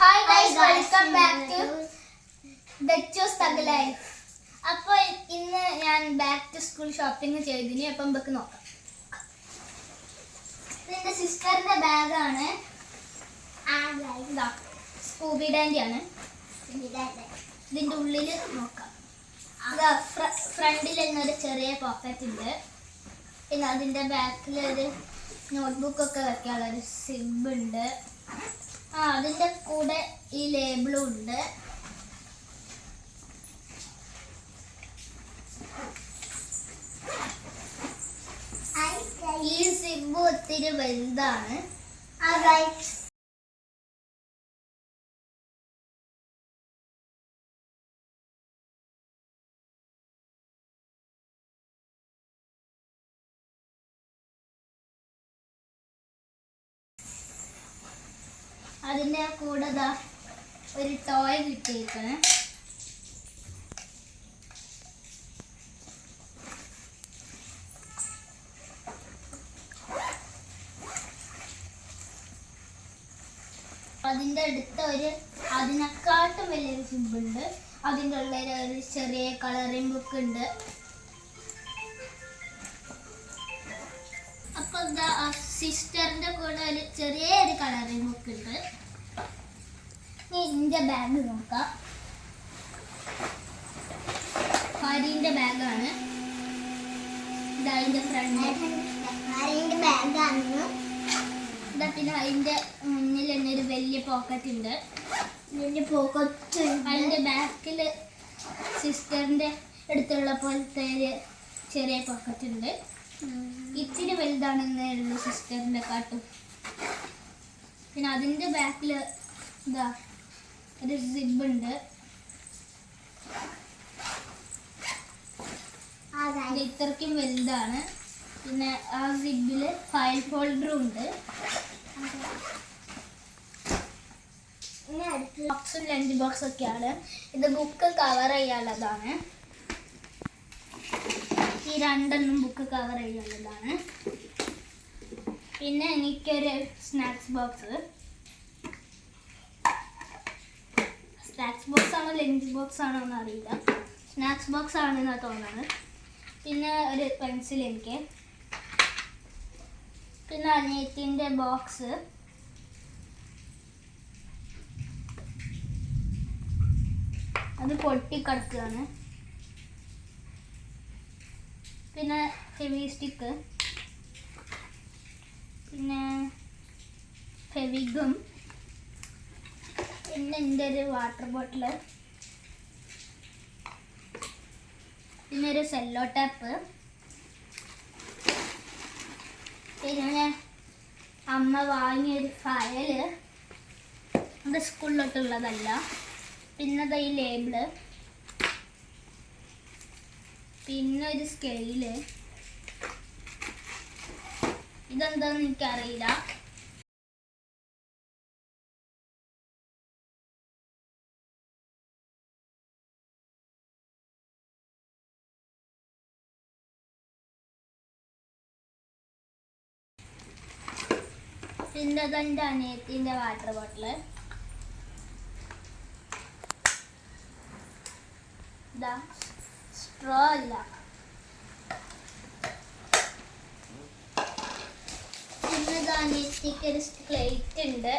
Hi guys, welcome back to Betchu's Thug Life. അപ്പോൾ ഇന്ന് ഞാൻ ബാക്ക് ടു സ്കൂൾ ഷോപ്പിംഗ് ചെയ്തിനി. അപ്പം നമുക്ക് നോക്കാം. ഇതിൻ്റെ സിസ്റ്ററിൻ്റെ ബാഗാണ്. സ്കൂബി ഡാൻഡി ആണ്. ഇതിൻ്റെ ഉള്ളിൽ നോക്കാം. ഫ്രണ്ടിൽ ഒരു ചെറിയ പോക്കറ്റ് ഉണ്ട്. പിന്നെ അതിൻ്റെ ബാക്കിൽ ഒരു നോട്ട്ബുക്കൊക്കെ വെക്കാനുള്ള ഒരു സിബ് ഉണ്ട്. അതിൻ്റെ കൂടെ ഈ ലേബിളും ഉണ്ട്. ഈ സിബ് ഒത്തിരി വലുതാണ്. അതിൻ്റെ കൂടെ ഒരു ടോയ് കിട്ടിയേക്കാണ്. അതിൻ്റെ അടുത്ത അതിനെക്കാട്ടും വലിയൊരു സിബുണ്ട്. അതിൻ്റെ ഉള്ളിൽ ഒരു ചെറിയ കളറിംഗ് ബുക്ക് ഉണ്ട്. അപ്പൊ സിസ്റ്ററിന്റെ കൂടെ ഒരു ചെറിയൊരു കളറിംഗ് ബുക്ക് ഉണ്ട്. ഇതിന്റെ ബാഗ് നോക്കാം. ഹരിന്റെ ബാഗാണ്. ഇതിന്റെ ഫ്രണ്ട് ബാഗാണ്. പിന്നെ അതിന്റെ മുന്നിൽ തന്നെ ഒരു വലിയ പോക്കറ്റ് ഉണ്ട്. അതിന്റെ ബാക്കില് സിസ്റ്ററിന്റെ അടുത്തുള്ള പോലത്തെ ഒരു ചെറിയ പോക്കറ്റ് ഉണ്ട്. ഇച്ചിരി വലുതാണെന്നേ ഉള്ളൂ സിസ്റ്ററിന്റെ കാട്ടും. പിന്നെ അതിന്റെ ബാക്കില് ഒരു സിബ് ഉണ്ട്. ഇത്രയ്ക്കും വലുതാണ്. പിന്നെ ആ സിബില് ഫയൽ ഫോൾഡറും ഉണ്ട്. ബോക്സും ലഞ്ച് ബോക്സ് ഒക്കെയാണ്. ഇത് ബുക്ക് കവർ ചെയ്യാനുള്ളതാണ്. ഈ രണ്ടെണ്ണം ബുക്ക് കവർ ചെയ്യാനുള്ളതാണ്. പിന്നെ എനിക്കൊരു സ്നാക്സ് ബോക്സ് ആണോ ലഞ്ച് ബോക്സ് ആണോ എന്ന് അറിയില്ല. സ്നാക്സ് ബോക്സ് ആണെന്നാണ് തോന്നുന്നത്. പിന്നെ ഒരു പെൻസിൽ എനിക്ക്. പിന്നെ അനിയത്തിൻ്റെ ബോക്സ്. അത് പൊട്ടിക്കിടക്കുകയാണ്. പിന്നെ ഫെവി സ്റ്റിക്ക്, പിന്നെ ഫെവിഗം, പിന്നെ എൻ്റെ ഒരു വാട്ടർ ബോട്ടിൽ, പിന്നെ ഒരു സെല്ലോ ടാപ്പ്, പിന്നെ അമ്മ വാങ്ങിയൊരു ഫയല്. അത് സ്കൂളിലോട്ടുള്ളതല്ല. പിന്നെ ഈ ലേബിള്, പിന്നെ ഒരു സ്കെയില്. ഇതെന്താന്ന് എനിക്കറിയില്ല. പിന്നെ അതെൻ്റെ അനിയത്തിൻ്റെ വാട്ടർ ബോട്ടില്. സ്ട്രോ അല്ല. പിന്നെ അനിയത്തിക്ക് ഒരു സ്ലേറ്റ് ഉണ്ട്.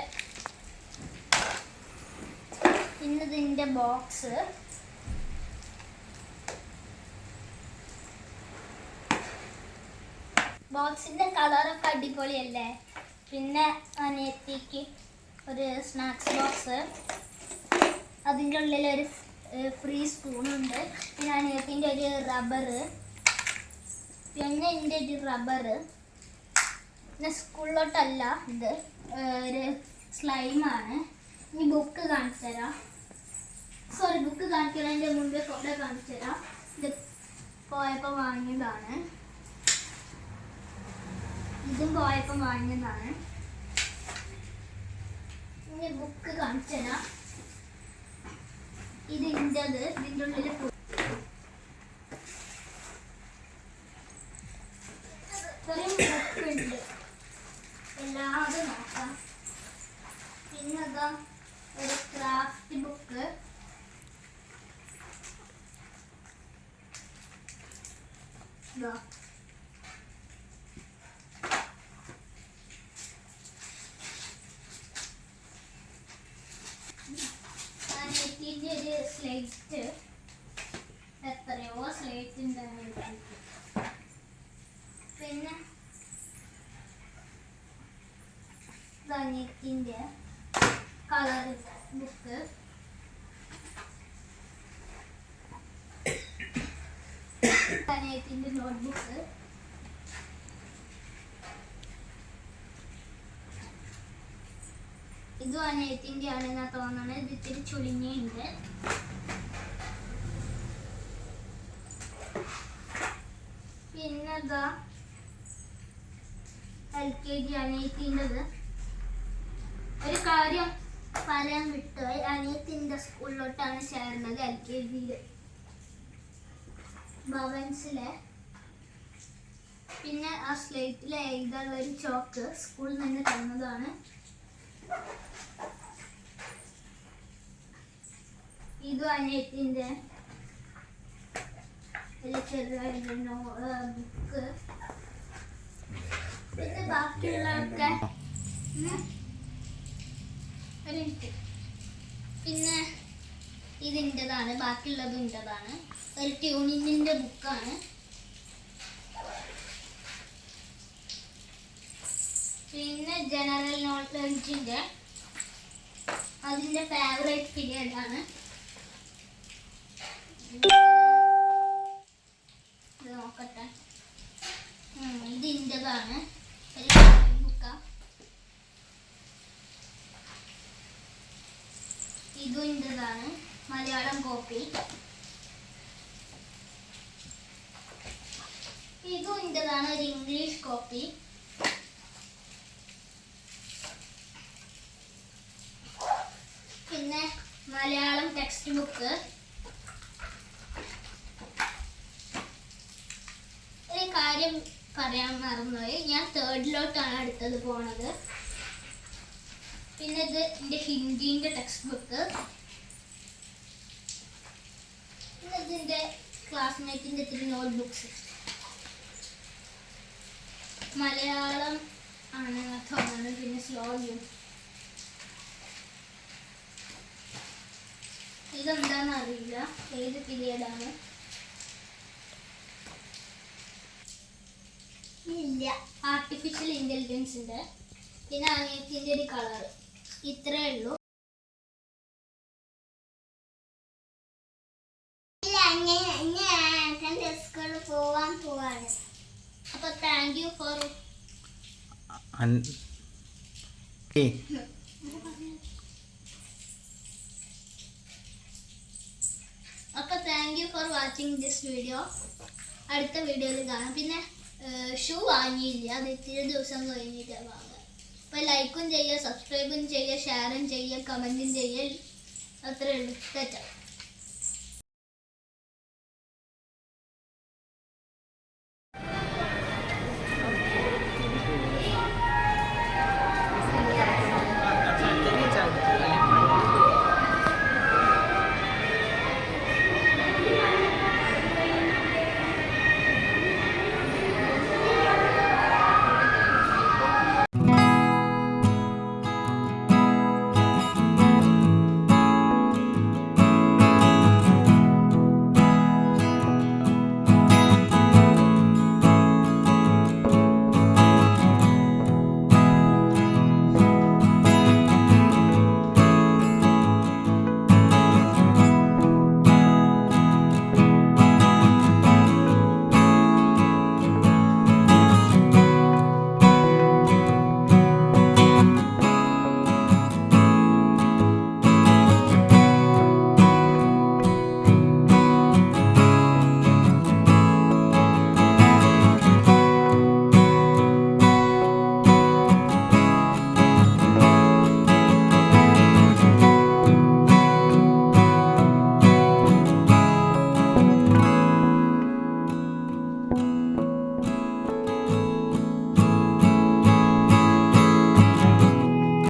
പിന്നെ ഇതിൻ്റെ ബോക്സ്. ബോക്സിൻ്റെ കളറൊക്കെ അടിപൊളിയല്ലേ. പിന്നെ അനിയത്തിക്ക് ഒരു സ്നാക്സ് ബോക്സ്. അതിൻ്റെ ഉള്ളിലൊരു ഫ്രീ സ്പൂണുണ്ട്. പിന്നെ അനിയത്തിൻ്റെ ഒരു റബ്ബറ്. പിന്നെ എൻ്റെ ഒരു റബ്ബറ്. പിന്നെ സ്കൂളിലോട്ടല്ല, ഇത് ഒരു സ്ലൈമാണ്. ഇനി ബുക്ക് കാണിച്ചു തരാം. ബുക്ക് കാണിക്കുന്നതിൻ്റെ മുമ്പേ കൂടെ കാണിച്ചു തരാം. ഇത് പോയപ്പോൾ വാങ്ങിയതാണ്. ഇതും പോയപ്പോൾ വാങ്ങിയതാണ്. ഇനി ബുക്ക് കാണിച്ചു തരാം. ഇതിൻ്റെ ഉള്ളിൽ ബുക്ക് ഉണ്ട്. എല്ലാതും നോക്കാം. പിന്നെ ഒരു സ്ലേറ്റ് എത്രയോ സ്ലേറ്റ് ഉണ്ട്. പിന്നെ ഗണിതത്തിന്റെ കളർ ബുക്ക്, ഗണിതത്തിന്റെ നോട്ട്ബുക്ക്, ഇത് ഗണിതത്തിന്റെ ആണെന്നാ തോന്നണത്. ഇത് ഇത്തിരി ചുളിഞ്ഞുണ്ട്. പിന്നെ LKG അനിയത്തിൻ്റെത്. ഒരു കാര്യം പറയാൻ വിട്ടുപോയി, അനിയത്തിൻ്റെ സ്കൂളിലോട്ടാണ് ചേർന്നത് LKGയിൽ, ഭവൻസിലെ. പിന്നെ ആ സ്ലേറ്റിൽ എഴുതാനുള്ള ഒരു ചോക്ക് സ്കൂളിൽ നിന്ന് തന്നതാണ്. ഇതും അനിയത്തിൻ്റെ ചെറിയ ബുക്ക്. പിന്നെ ബാക്കിയുള്ളതൊക്കെ ഒരു മിനിറ്റ്. പിന്നെ ഇതിൻ്റെതാണ്, ബാക്കിയുള്ളതും ഇൻ്റെതാണ്. ഒരു ട്യൂണിങ്ങിൻ്റെ ബുക്കാണ്. പിന്നെ ജനറൽ നോളജിൻ്റെ അതിൻ്റെ ഫേവറേറ്റ് പീരിയഡ് ആണ്. ഇത് നോക്കട്ടെ. ഇത് ഇൻ്റെതാണ്, ഒരു ബുക്കാ. ഇതും ഇൻ്റെതാണ്, മലയാളം കോപ്പി. ഇതും ഇൻ്റെതാണ്, ഒരു ഇംഗ്ലീഷ് കോപ്പി. പിന്നെ മലയാളം ടെക്സ്റ്റ് ബുക്ക്. ഒരു കാര്യം പറയാൻ മറന്നുപോയി, ഞാൻ തേർഡിലോട്ടാണ് അടുത്തത് പോണത്. പിന്നെ ഇത് എൻ്റെ ഹിന്ദീൻ്റെ ടെക്സ്റ്റ് ബുക്ക്. പിന്നെ ഇതിൻ്റെ ക്ലാസ്മേറ്റിൻ്റെ ഇത്തിരി നോട്ട് ബുക്സ്. മലയാളം ആണ് തോന്നുന്നത്. പിന്നെ സ്ലോയും. ഇതെന്താന്ന് അറിയില്ല, ഏത് പീരിയഡാണ്. ഇല്ല, ആർട്ടിഫിഷ്യൽ ഇൻ്റലിജൻസിൻ്റെ. പിന്നെ അനിയത്തിൻ്റെ ഒരു കളർ. ഇത്രേ ഉള്ളൂ. സ്കൂളിൽ പോവാൻ പോവാണ്. അപ്പൊ thank you for watching this video. അടുത്ത വീഡിയോയിൽ കാണാം. പിന്നെ ഷൂ വാങ്ങിയില്ല, അത് ഇത്തിരി ദിവസം കഴിഞ്ഞിട്ട് വാങ്ങാം. അപ്പോൾ ലൈക്കും ചെയ്യുക, സബ്സ്ക്രൈബും ചെയ്യുക, ഷെയറും ചെയ്യുക, കമൻറ്റും ചെയ്യുക. അത്രയേ ഉള്ളൂ. തെറ്റാം.